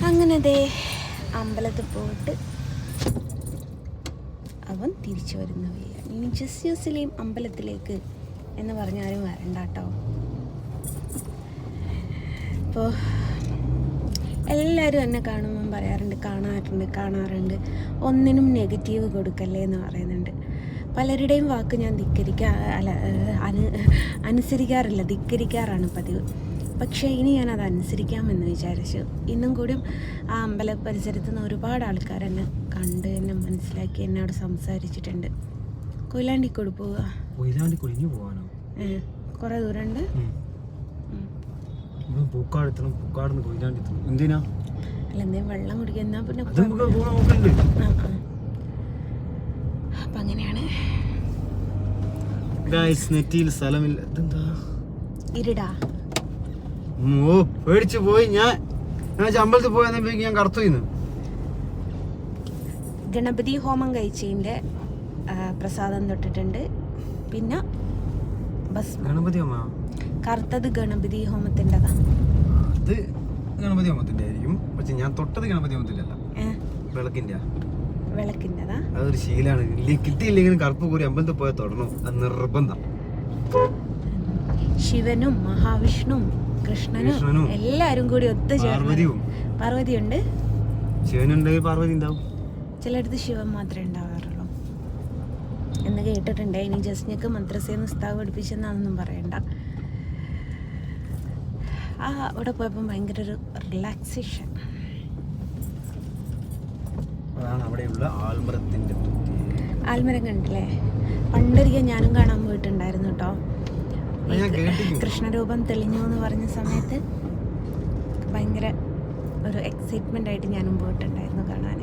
അങ്ങനെ ദേ അമ്പലത്തിൽ പോയിട്ട് അവൻ തിരിച്ചു വരുന്ന വയ്യ. ഇനി ജസ്യൂസിലെയും അമ്പലത്തിലേക്ക് എന്ന് പറഞ്ഞാലും വരണ്ട കേട്ടോ. ഇപ്പോൾ എല്ലാവരും എന്നെ കാണുമ്പം കാണാറുണ്ട് ഒന്നിനും നെഗറ്റീവ് കൊടുക്കല്ലേ എന്ന് പറയുന്നുണ്ട്. പലരുടെയും വാക്ക് ഞാൻ അനുസരിക്കാറില്ല, ധിക്കരിക്കാറാണ് പതിവ്. പക്ഷേ ഇനി ഞാനത് അനുസരിക്കാമെന്ന് വിചാരിച്ചു. ഇന്നും കൂടിയും ആ അമ്പല പരിസരത്ത് നിന്ന് ഒരുപാട് ആൾക്കാർ എന്നെ കണ്ട് എന്നെ മനസ്സിലാക്കി എന്നോട് സംസാരിച്ചിട്ടുണ്ട്. കൊയിലാണ്ടിക്കോട് പോവുക, കുറേ ദൂരമുണ്ട്. അല്ല എന്തേ വെള്ളം കുടിക്കുന്ന പിന്നെ അപ്പം അങ്ങനെയാണ്. ഇരുടാ പേടിച്ചു പോയി. ഞാൻ അമ്പലത്തിൽ പോയപ്പോ ഞാൻ കറുത്തു. ഗണപതി ഹോമം കഴിച്ചതിൻ്റെ പ്രസാദം തൊട്ടിട്ടുണ്ട്. പിന്നെ ഗണപതി ഹോമ കറുത്തത് ഗണപതി ഹോമത്തിൻ്റെതാണ്. അത് ഗണപതി ഹോമത്തിന്റെ ആയിരിക്കും. പക്ഷെ ഞാൻ തൊട്ടത് ഗണപതി ഹോമത്തിലല്ല, വിളക്കിൻ്റെതാ. അതൊരു ശീലാണ്. കിട്ടിയില്ലെങ്കിലും കറുപ്പ് കൂടി അമ്പലത്തിൽ പോയാൽ തൊടണം, അത് നിർബന്ധം. ശിവനും മഹാവിഷ്ണുവും കൃഷ്ണനും എല്ലാരും കൂടി ഒത്തുചേർന്ന്. പാർവതിയുണ്ട്, ശിവനുണ്ട്, പാർവതി ഉണ്ടാവും. ചിലയിടത്ത് ശിവൻ മാത്രമേ ഉണ്ടാവാറുള്ളൂ എന്ന് കേട്ടിട്ടുണ്ട്. ഇനി ജസ്നക്ക് മദ്രസയിൽ ഉസ്താദ് പഠിപ്പിച്ചെന്നാണെന്നും പറയണ്ട. അവിടെ പോയപ്പോൾ ഭയങ്കര ഒരു റിലാക്സേഷൻ. ആൽമരം കണ്ടില്ലേ? പണ്ടൊരിക്കൽ ഞാനും കാണാൻ പോയിട്ടുണ്ടായിരുന്നു കേട്ടോ. കൃഷ്ണരൂപം തെളിഞ്ഞു എന്ന് പറഞ്ഞ സമയത്ത് ഭയങ്കര ഒരു എക്സൈറ്റ്മെന്റ് ആയിട്ട് ഞാനും പോയിട്ടുണ്ടായിരുന്നു കാണാൻ.